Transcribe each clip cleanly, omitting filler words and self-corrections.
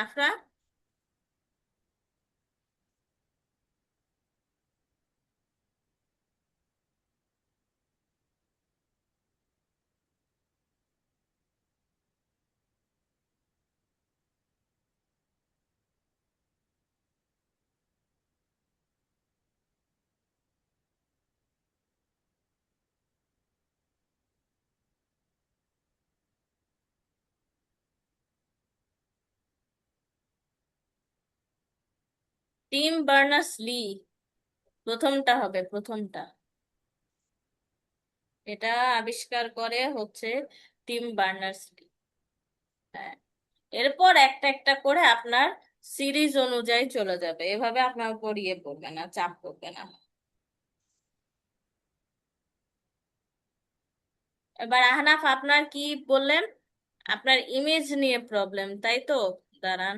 Afra, Tim Berners Lee. প্রথমটা হবে, প্রথমটা। এটা আবিষ্কার করে হচ্ছে টিম বার্নার্স লি। হ্যাঁ, এরপর একটা একটা করে আপনার সিরিজ অনুযায়ী চলে যাবে, এভাবে আপনার উপর ইয়ে পড়বে না, চাপ পড়বে না। এবার আহনাফ, আপনার কি বললেন? আপনার ইমেজ নিয়ে প্রবলেম, তাই তো? দাঁড়ান।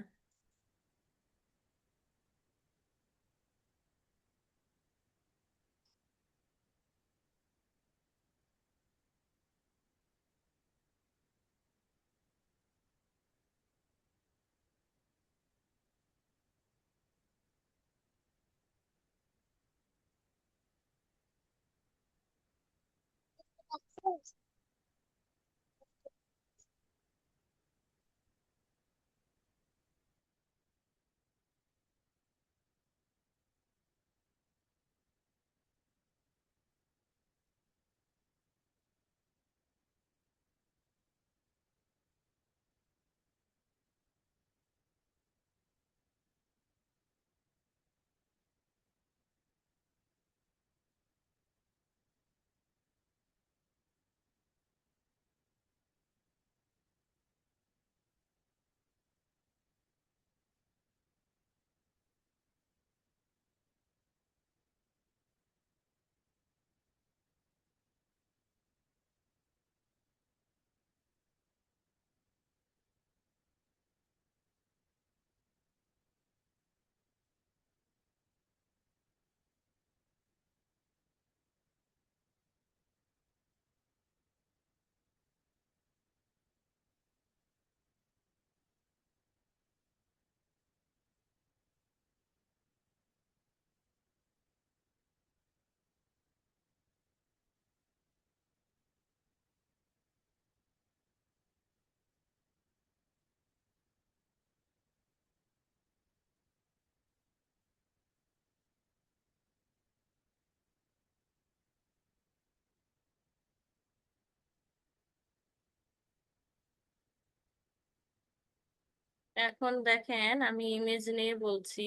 এখন দেখেন, আমি ইমেজ নিয়ে বলছি।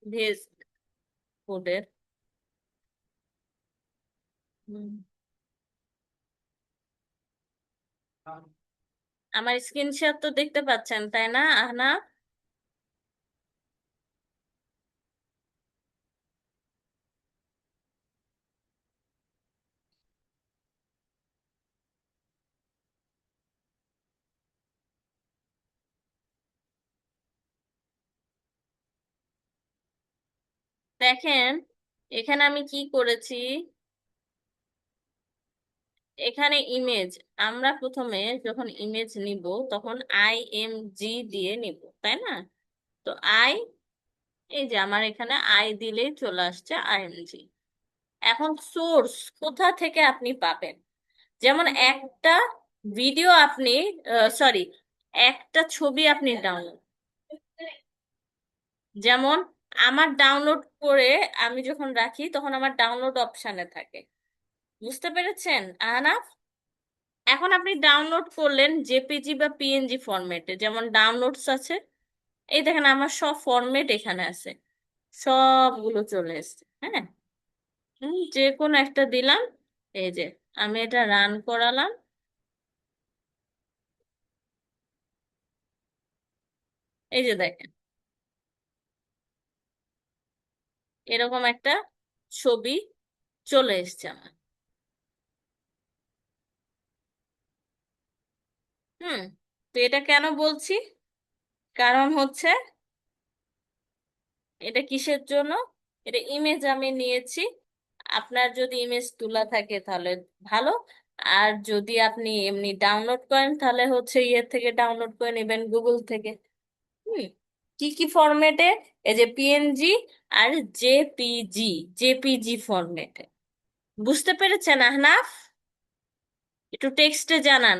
ভেজ ফুডের। আমার স্ক্রিনশট তো দেখতে পাচ্ছেন, তাই না আহনাফ? দেখেন, এখানে আমি কি করেছি। এখানে ইমেজ, আমরা প্রথমে যখন ইমেজ নিব তখন IMG দিয়ে নিব, তাই না? তো আই, এই যে আমার এখানে আই দিলেই চলে আসছে IMG। এখন সোর্স কোথা থেকে আপনি পাবেন? যেমন একটা ভিডিও আপনি, সরি, একটা ছবি আপনি ডাউনলোড, যেমন আমার ডাউনলোড করে আমি যখন রাখি তখন আমার ডাউনলোড অপশানে থাকে। বুঝতে পেরেছেন আহনাফ? এখন আপনি ডাউনলোড করলেন জেপিজি বা পিএনজি ফরম্যাটে, যেমন ডাউনলোডস আছে। এই দেখেন, আমার সব ফরম্যাট এখানে আছে, সবগুলো চলে এসেছে। হ্যাঁ, যে কোনো একটা দিলাম। এই যে আমি এটা রান করালাম। এই যে দেখেন, এরকম একটা ছবি চলে এসেছে আমার। হুম। তো এটা কেন বলছি? কারণ হচ্ছে, এটা কিসের জন্য? এটা ইমেজ আমি নিয়েছি। আপনার যদি ইমেজ তোলা থাকে তাহলে ভালো। আর যদি আপনি এমনি ডাউনলোড করেন তাহলে হচ্ছে ইয়ে থেকে ডাউনলোড করে নেবেন, গুগল থেকে। হুম, কি কি ফরম্যাটে? এই যে পিএনজি আর জেপিজি, জেপিজি ফরম্যাটে। বুঝতে পেরেছেন আহনাফ? একটু টেক্সটে জানান।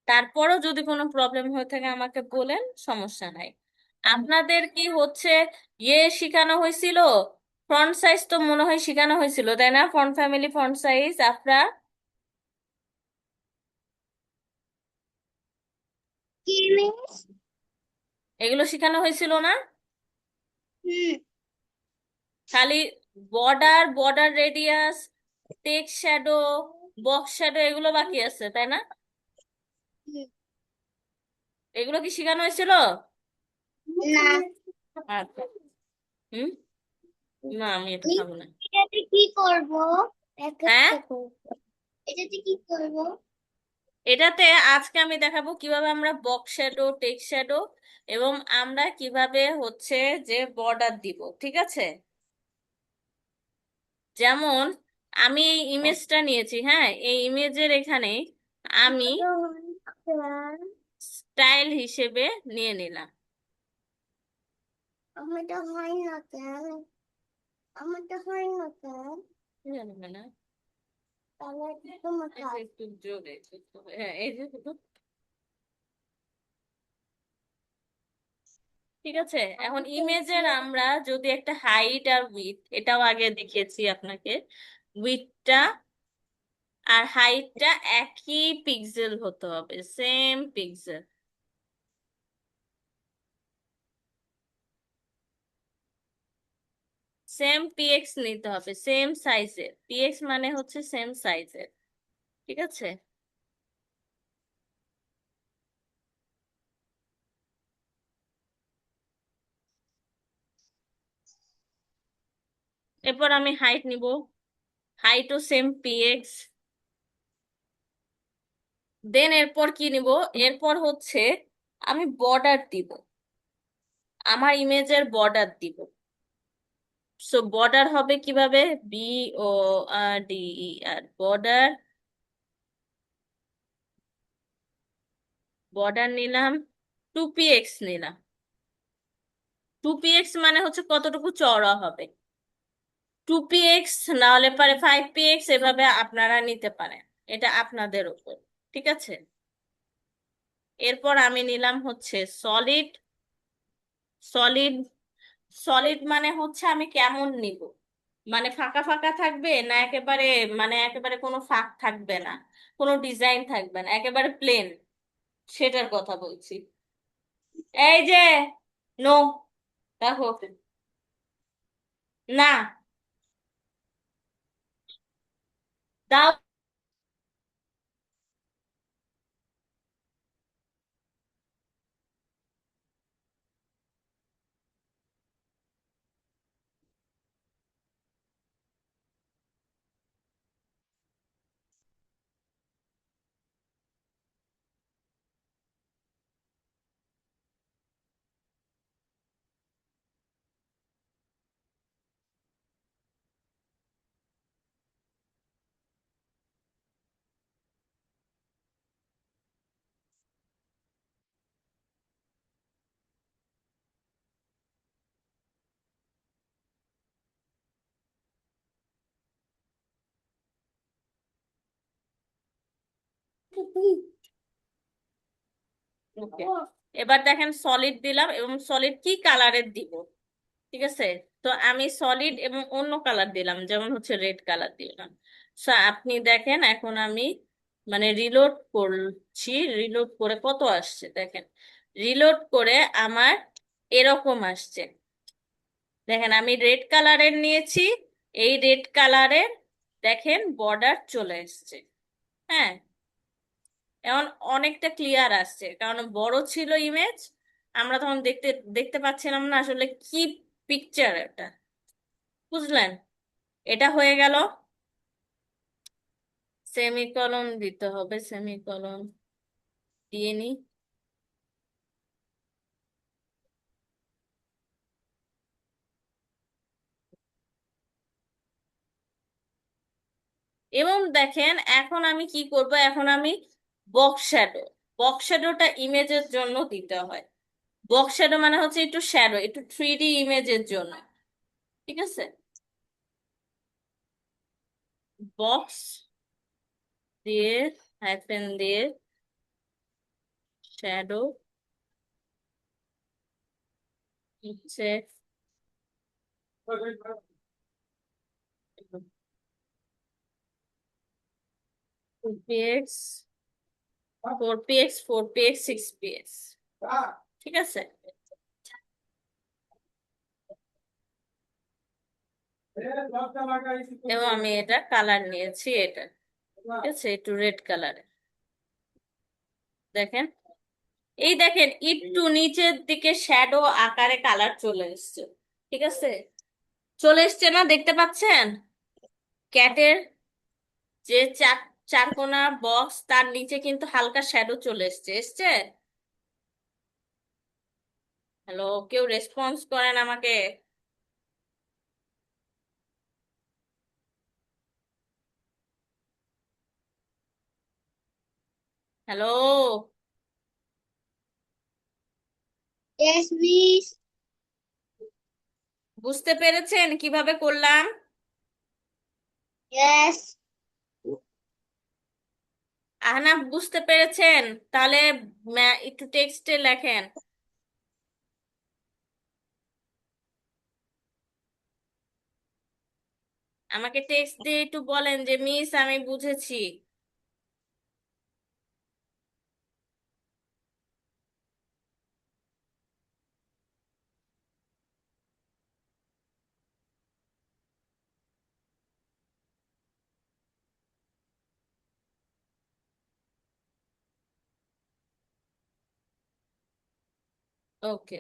তারপরও যদি কোনো প্রবলেম হয়ে থাকে আমাকে বলেন, সমস্যা নাই। আপনাদের কি হচ্ছে শেখানো হয়েছিল? ফ্রন্ট সাইজ তো মনে হয় শেখানো হয়েছিল, তাই না? ফন্ট ফ্যামিলি, ফন্ট সাইজ, আপনার এগুলো শেখানো হয়েছিল না? খালি border, border radius, text shadow, box shadow এগুলো বাকি আছে, তাই না? এগুলো কি শেখানো হয়েছিল? না। আচ্ছা। হুম। না, আমি এটা খাবো না। এটাতে কি করব? এক হ্যাঁ, একটা করব। এটাতে কি করব? এটাতে আজকে আমি দেখাবো কিভাবে আমরা বক্স শ্যাডো, টেক্সট শ্যাডো এবং আমরা কিভাবে হচ্ছে যে বর্ডার দিব, ঠিক আছে? যেমন আমি এই ইমেজটা নিয়েছি, হ্যাঁ, এই ইমেজের এখানে আমি স্টাইল হিসেবে নিয়ে নিলাম। আমারটা হয় না কেন? আমারটা হয় না কেন? কি জানি না। তাহলে তোমার এই যে কাজ। একটু জোরে একটু, হ্যাঁ, এই যে একটু। ঠিক আছে, এখন আমারটা ইমেজের হচ্ছে আমরা যদি একটা হাইট আর উইথ, এটাও আগে দেখিয়েছি আপনাকে, উইথটা আর হাইটটা একই পিক্সেল হতে হবে, সেম পিক্সেল। সেম পিএক্স নিতে হবে, সেম সাইজের। পিএক্স মানে হচ্ছে সেম সাইজের, ঠিক আছে? এরপর আমি হাইট নিব, হাইটও সেম পিএক্স। দেন এরপর কি নিব? এরপর হচ্ছে আমি বর্ডার দিব, আমার ইমেজের বর্ডার দিব। সো বর্ডার হবে কিভাবে? BORDER, border. বর্ডার নিলাম, 2px নিলাম। 2px মানে হচ্ছে কতটুকু চওড়া হবে। 2px না হলে পারে 5px, এভাবে আপনারা নিতে পারেন, এটা আপনাদের উপর, ঠিক আছে? এরপর আমি নিলাম হচ্ছে সলিড। সলিড, সলিড মানে হচ্ছে আমি কেমন নিব, মানে ফাঁকা ফাঁকা থাকবে না একেবারে, মানে একেবারে কোনো ফাঁক থাকবে না, কোনো ডিজাইন থাকবে না, একেবারে প্লেন, সেটার কথা বলছি। এই যে, নো, দেখো, না, দাও। ওকে, এবার দেখেন সলিড দিলাম এবং সলিড কি কালারের দিব, ঠিক আছে? তো আমি সলিড এবং অন্য কালার দিলাম, যেমন হচ্ছে রেড কালার দিলাম। সো আপনি দেখেন এখন আমি মানে রিলোড করছি, রিলোড করে কত আসছে দেখেন। রিলোড করে আমার এরকম আসছে, দেখেন আমি রেড কালারের নিয়েছি, এই রেড কালারের দেখেন বর্ডার চলে এসছে। হ্যাঁ, এখন অনেকটা ক্লিয়ার আসছে, কারণ বড় ছিল ইমেজ, আমরা তখন দেখতে দেখতে পাচ্ছিলাম না আসলে কি পিকচার এটা, বুঝলেন? এটা হয়ে গেল। সেমিকলন দিতে হবে, সেমিকলন দিয়ে নি। এবং দেখেন এখন আমি কি করব, এখন আমি বক্স শ্যাডো, বক্স শ্যাডোটা ইমেজের জন্য দিতে হয়। বক্স শ্যাডো মানে হচ্ছে একটু শ্যাডো, একটু 3D ইমেজের জন্য। ঠিক আছে, বক্স দিয়ে, হাইফেন দিয়ে, শ্যাডো হচ্ছে 2px, 4px, 4px, 6px। ঠিক আছে, এবং আমি এটা কালার নিয়েছি, এটা ঠিক আছে, একটু রেড কালারে। দেখেন, এই দেখেন একটু নিচের দিকে শ্যাডো আকারে কালার চলে এসছে। ঠিক আছে, চলে এসছে না, দেখতে পাচ্ছেন? ক্যাটের যে চারকোনা বক্স, তার নিচে কিন্তু হালকা শ্যাডো চলে এসছে, এসছে? হ্যালো, কেউ রেসপন্স করেন আমাকে? Hello, Yes, miss. বুঝতে পেরেছেন কিভাবে করলাম? Yes. আহনাফ, বুঝতে পেরেছেন? তাহলে একটু টেক্সটে লেখেন। আমাকে টেক্সট দিয়ে একটু বলেন যে মিস আমি বুঝেছি। ওকে,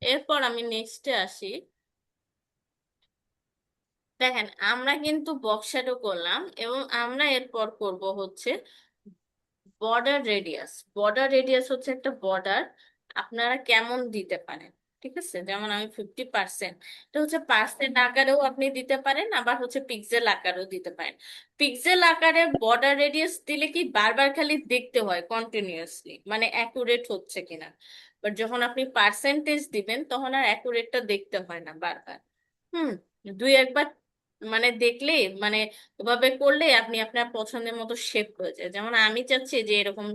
এরপর আমি নেক্সটে আসি। দেখেন, আমরা কিন্তু বক্স শ্যাডো করলাম, এবং আমরা এরপর করব হচ্ছে বর্ডার রেডিয়াস। বর্ডার রেডিয়াস হচ্ছে একটা বর্ডার আপনারা কেমন দিতে পারেন। ঠিক আছে, যেমন আমি 50%, এটা হচ্ছে পার্সেন্ট আকারেও আপনি দিতে পারেন, আবার হচ্ছে পিক্সেল আকারেও দিতে পারেন। পিক্সেল আকারে বর্ডার রেডিয়াস দিলে কি বারবার খালি দেখতে হয় কন্টিনিউয়াসলি, মানে অ্যাকুরেট হচ্ছে কিনা। বাট যখন আপনি পার্সেন্টেজ দিবেন তখন আর অ্যাকুরেটটা দেখতে হয় না বারবার। হুম, দুই একবার মানে দেখলে, মানে ওভাবে করলে আপনি আপনার পছন্দের মতো শেপ হয়ে যায়। যেমন আমি চাচ্ছি যে এরকম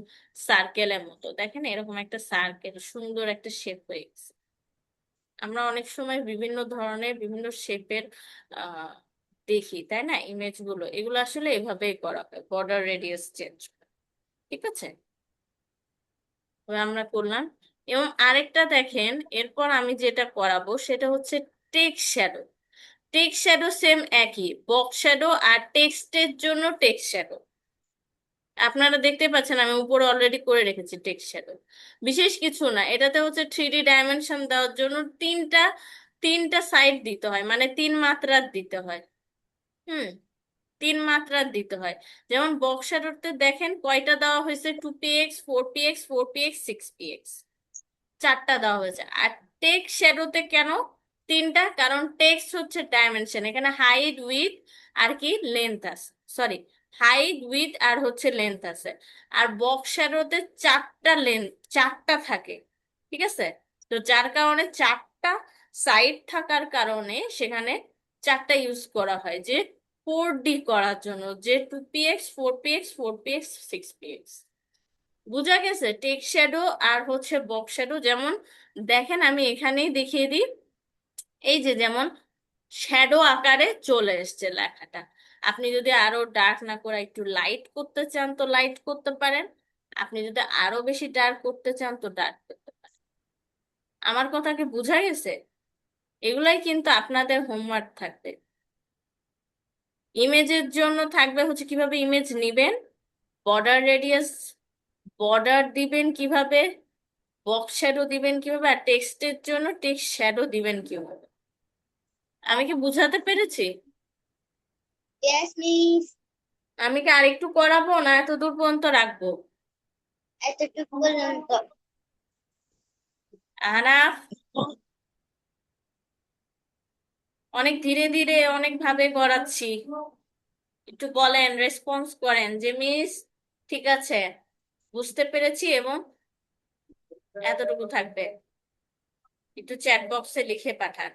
সার্কেলের মতো, দেখেন এরকম একটা সার্কেল, সুন্দর একটা শেপ হয়ে গেছে। আমরা অনেক সময় বিভিন্ন ধরনের বিভিন্ন শেপের আহ দেখি, তাই না? ইমেজ গুলো, এগুলো আসলে এভাবেই করা হয়, বর্ডার রেডিয়াস চেঞ্জ। ঠিক আছে, এবার আমরা করলাম। এবং আরেকটা দেখেন, এরপর আমি যেটা করাবো সেটা হচ্ছে text shadow. Text shadow same একই, বক্স শ্যাডো আর টেক্সটের জন্য টেক্সট শ্যাডো। আপনারা দেখতে পাচ্ছেন আমি উপরে অলরেডি করে রেখেছি টেক্সট শ্যাডো। বিশেষ কিছু না, এটাতে হচ্ছে 3D ডাইমেনশন দেওয়ার জন্য তিনটা তিনটা সাইড দিতে হয়, মানে 3 মাত্রার দিতে হয়। হুম, 3 মাত্রার দিতে হয়। যেমন বক্স শ্যাডোতে দেখেন কয়টা দেওয়া হয়েছে, 2px, 4px, 4px, 6px, 4টা দেওয়া হয়েছে। আর টেক্সট শ্যাডোতে কেন 3টা? কারণ টেক্সট হচ্ছে ডাইমেনশন, এখানে হাইট, উইথ আর কি লেন্থ আছে, সরি, হাইট, উইথ আর হচ্ছে লেন্থ আছে। আর বক্স শ্যাডোতে 4টা লেন্থ, 4টা থাকে। ঠিক আছে, তো যার কারণে 4টা সাইড থাকার কারণে সেখানে চারটা ইউজ করা হয়, যে 4D করার জন্য, যে 2px, 4px, 4px, 6px। বুঝা গেছে? টেক্সট শ্যাডো আর হচ্ছে বক্স শ্যাডো। যেমন দেখেন, আমি এখানেই দেখিয়ে দিই। এই যে যেমন শ্যাডো আকারে চলে এসেছে লেখাটা। আপনি যদি আরো ডার্ক না করে একটু লাইট করতে চান তো লাইট করতে পারেন, আপনি যদি আরো বেশি ডার্ক করতে চান তো ডার্ক করতে পারেন। আমার কথা কি বোঝা গেছে? এগুলাই কিন্তু আপনাদের হোমওয়ার্ক থাকবে। ইমেজের জন্য থাকবে হচ্ছে কিভাবে ইমেজ নিবেন, বর্ডার রেডিয়াস, বর্ডার দিবেন কিভাবে, বক্স শ্যাডো দিবেন কিভাবে, আর টেক্সটের জন্য টেক্সট শ্যাডো দিবেন কিভাবে। আমি কি বুঝাতে পেরেছি? Yes, miss. আমি কি আরেকটু করাবো না এত দূর পর্যন্ত রাখবো? এতটুকু পর্যন্ত। আহনাফ, অনেক ধীরে ধীরে অনেক ভাবে করাচ্ছি, একটু বলেন, রেসপন্স করেন যে মিস ঠিক আছে, বুঝতে পেরেছি, এবং এতটুকু থাকবে। একটু চ্যাট বক্সে লিখে পাঠান।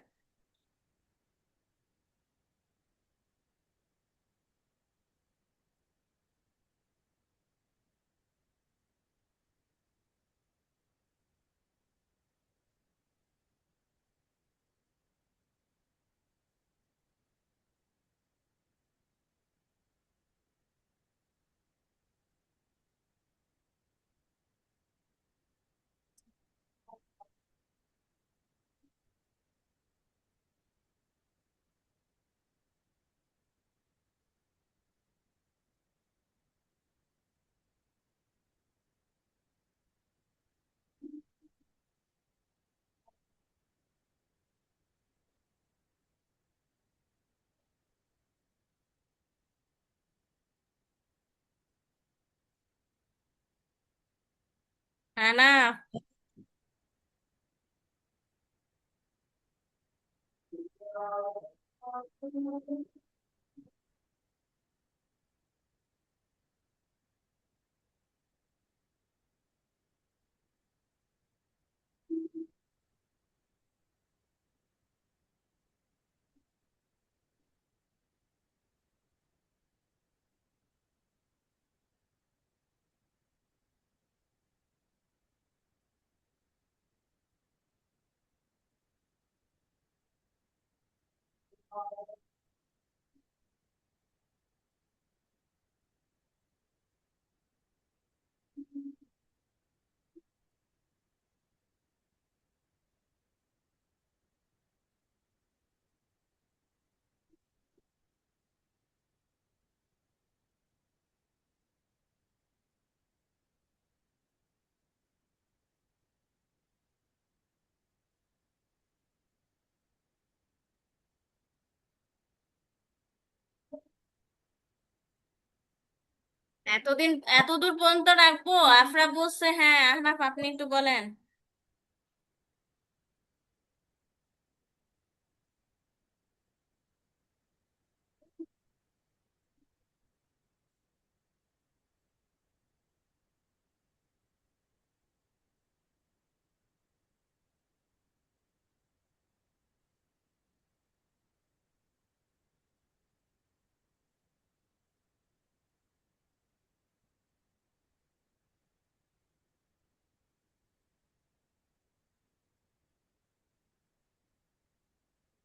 আহনাফ, এতদিন এত দূর পর্যন্ত রাখবো? আফরা বলছে হ্যাঁ। আহনাফ, আপনি একটু বলেন।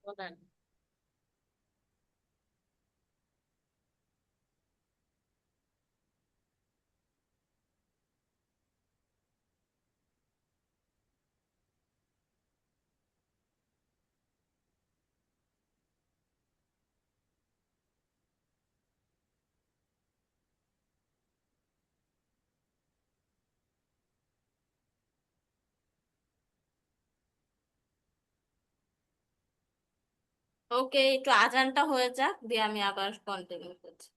বলেন। ওকে, একটু আজানটা হয়ে যাক, দিয়ে আমি আবার কন্টিনিউ করছি।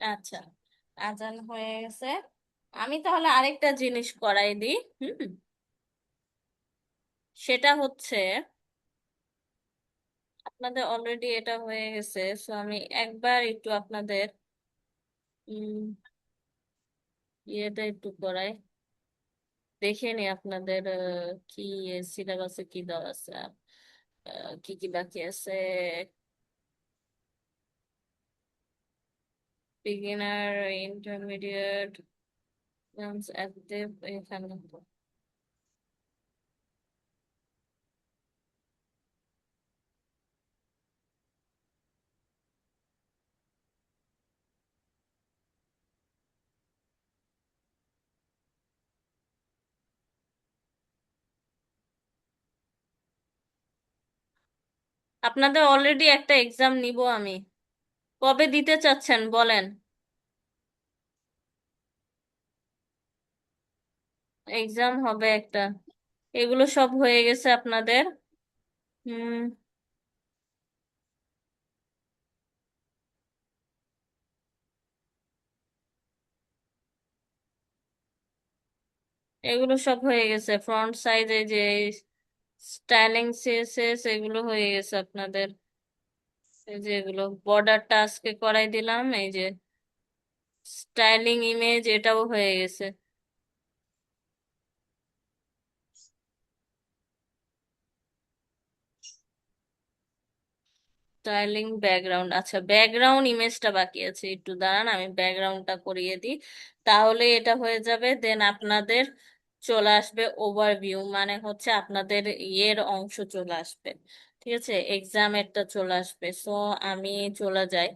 আচ্ছা, আজান হয়ে গেছে। আমি তাহলে আরেকটা জিনিস করাই দিই। হুম, সেটা হচ্ছে আপনাদের অলরেডি এটা হয়ে গেছে, সো আমি একবার একটু আপনাদের উম, ইয়েটা একটু করাই, দেখে নি আপনাদের কি সিলেবাসে কি দেওয়া আছে, কি কি বাকি আছে। বিগিনার, ইন্টারমিডিয়েট, অ্যাক্টিভ, এখানে তো। আপনাদের অলরেডি একটা এক্সাম নিব আমি, কবে দিতে চাচ্ছেন বলেন। এক্সাম হবে একটা, এগুলো সব হয়ে গেছে আপনাদের। হুম, এগুলো সব হয়ে গেছে, ফ্রন্ট সাইজে যে স্টাইলিং সিএসএস এগুলো হয়ে গেছে আপনাদের। এই যে এগুলো বর্ডারটা আজকে করাই দিলাম, এই যে স্টাইলিং ইমেজ এটাও হয়ে গেছে। স্টাইলিং ব্যাকগ্রাউন্ড, আচ্ছা ব্যাকগ্রাউন্ড ইমেজটা বাকি আছে, একটু দাঁড়ান আমি ব্যাকগ্রাউন্ডটা করিয়ে দিই, তাহলে এটা হয়ে যাবে। দেন আপনাদের চলে আসবে ওভারভিউ, মানে হচ্ছে আপনাদের ইয়ের অংশ চলে আসবে। ঠিক আছে, এক্সামেরটা চলে আসবে, সো আমি চলে যাই।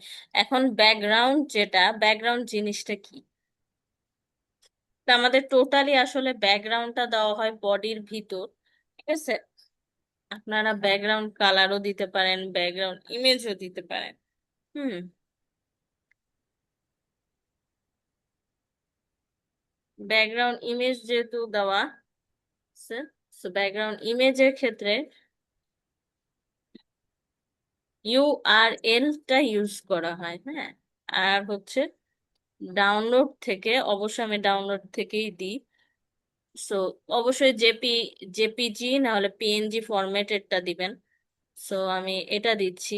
এখন ব্যাকগ্রাউন্ড, যেটা ব্যাকগ্রাউন্ড জিনিসটা কি? তা আমাদের টোটালি আসলে ব্যাকগ্রাউন্ডটা দেওয়া হয় বডির ভিতর। ঠিক আছে, আপনারা ব্যাকগ্রাউন্ড কালারও দিতে পারেন, ব্যাকগ্রাউন্ড ইমেজও দিতে পারেন। হুম। ব্যাকগ্রাউন্ড ইমেজ যেহেতু দেওয়া আছে, সো ব্যাকগ্রাউন্ড ইমেজের ক্ষেত্রে ইউআরএল টা ইউজ করা হয়, হ্যাঁ। আর হচ্ছে ডাউনলোড থেকে, অবশ্যই আমি ডাউনলোড থেকেই দিই। সো অবশ্যই জেপিজি না হলে পিএনজি ফরম্যাটেরটা দিবেন। সো আমি এটা দিচ্ছি,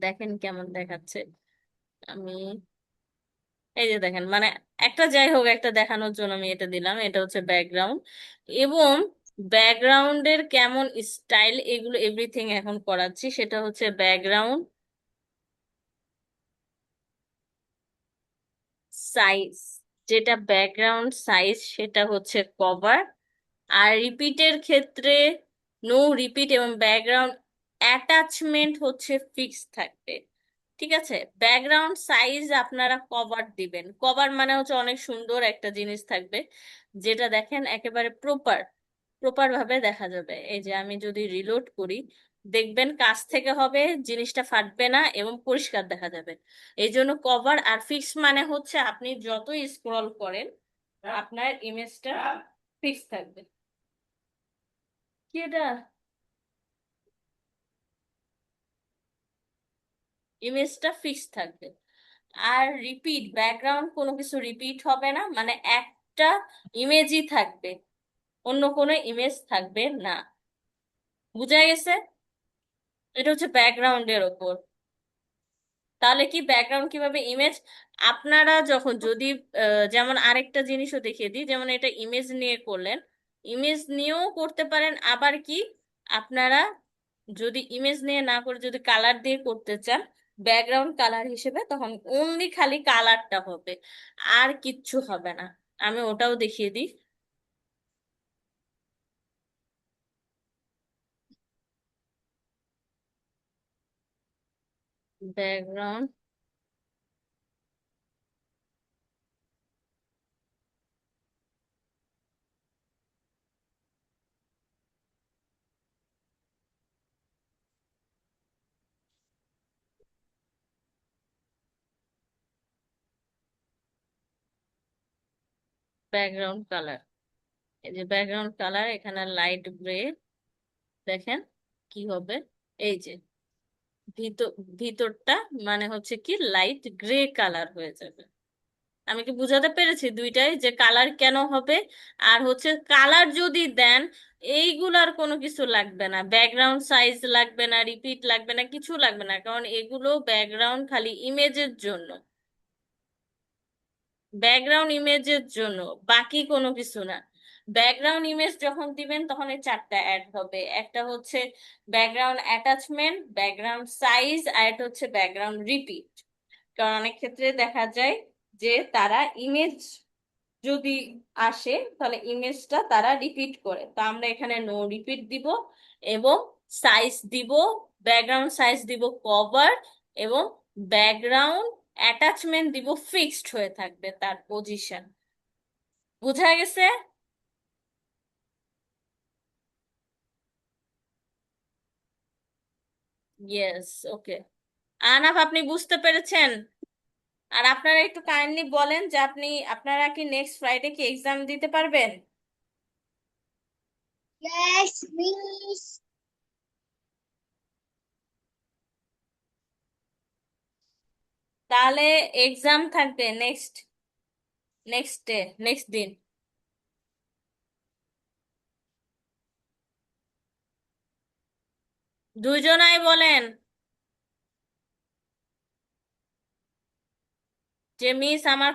দেখেন কেমন দেখাচ্ছে। আমি এই যে দেখেন, মানে একটা যাই হোক, একটা দেখানোর জন্য আমি এটা দিলাম, এটা হচ্ছে ব্যাকগ্রাউন্ড। এবং ব্যাকগ্রাউন্ডের কেমন স্টাইল, এগুলো এভরিথিং এখন করাচ্ছি। সেটা হচ্ছে ব্যাকগ্রাউন্ড সাইজ, যেটা ব্যাকগ্রাউন্ড সাইজ সেটা হচ্ছে কভার। আর রিপিটের ক্ষেত্রে নো রিপিট, এবং ব্যাকগ্রাউন্ড অ্যাটাচমেন্ট হচ্ছে ফিক্স থাকবে। ঠিক আছে, ব্যাকগ্রাউন্ড সাইজ আপনারা কভার দিবেন। কভার মানে হচ্ছে অনেক সুন্দর একটা জিনিস থাকবে, যেটা দেখেন একেবারে প্রপার প্রপার ভাবে দেখা যাবে। এই যে আমি যদি রিলোড করি, দেখবেন কাছ থেকে হবে, জিনিসটা ফাটবে না এবং পরিষ্কার দেখা যাবে। এই জন্য কভার। আর ফিক্স মানে হচ্ছে আপনি যতই স্ক্রল করেন, আপনার ইমেজটা ফিক্স থাকবে। কি এটা? ইমেজটা ফিক্স থাকবে। আর রিপিট, ব্যাকগ্রাউন্ড কোনো কিছু রিপিট হবে না, মানে একটা ইমেজই থাকবে, অন্য কোনো ইমেজ থাকবে না। বুঝা গেছে? এটা হচ্ছে ব্যাকগ্রাউন্ডের ওপর। তাহলে কি ব্যাকগ্রাউন্ড কিভাবে ইমেজ, আপনারা যখন যদি যেমন আরেকটা জিনিসও দেখিয়ে দিই, যেমন এটা ইমেজ নিয়ে করলেন, ইমেজ নিয়েও করতে পারেন। আবার কি, আপনারা যদি ইমেজ নিয়ে না করে যদি কালার দিয়ে করতে চান, ব্যাকগ্রাউন্ড কালার হিসেবে তখন অনলি খালি কালারটা হবে, আর কিচ্ছু হবে না। আমি ওটাও দেখিয়ে দিই। ব্যাকগ্রাউন্ড, ব্যাকগ্রাউন্ড কালার, এই যে ব্যাকগ্রাউন্ড কালার, এখানে লাইট গ্রে, দেখেন কি হবে। এই যে ভিতর, ভিতরটা মানে হচ্ছে কি লাইট গ্রে কালার হয়ে যাবে। আমি কি বুঝাতে পেরেছি দুইটাই যে কালার কেন হবে? আর হচ্ছে কালার যদি দেন, এইগুলার কোনো কিছু লাগবে না, ব্যাকগ্রাউন্ড সাইজ লাগবে না, রিপিট লাগবে না, কিছু লাগবে না, কারণ এগুলো ব্যাকগ্রাউন্ড খালি ইমেজের জন্য, ব্যাকগ্রাউন্ড ইমেজের জন্য, বাকি কোনো কিছু না। ব্যাকগ্রাউন্ড ইমেজ যখন দিবেন তখন এই চারটা অ্যাড হবে, একটা হচ্ছে ব্যাকগ্রাউন্ড অ্যাটাচমেন্ট, ব্যাকগ্রাউন্ড সাইজ, আর একটা হচ্ছে ব্যাকগ্রাউন্ড রিপিট। কারণ অনেক ক্ষেত্রে দেখা যায় যে তারা ইমেজ যদি আসে, তাহলে ইমেজটা তারা রিপিট করে, তো আমরা এখানে নো রিপিট দিব। এবং সাইজ দিব, ব্যাকগ্রাউন্ড সাইজ দিব কভার, এবং ব্যাকগ্রাউন্ড অ্যাটাচমেন্ট দিব ফিক্সড হয়ে থাকবে তার পজিশন। বুঝা গেছে? ইয়েস, ওকে। আনাফ, আপনি বুঝতে পেরেছেন? আর আপনারা একটু কাইন্ডলি বলেন যে আপনারা কি নেক্সট ফ্রাইডে কি এক্সাম দিতে পারবেন? Yes, please. তাহলে এক্সাম থাকবে নেক্সট নেক্সট ডে, নেক্সট দিন। দুইজনাই বলেন যে মিস আমার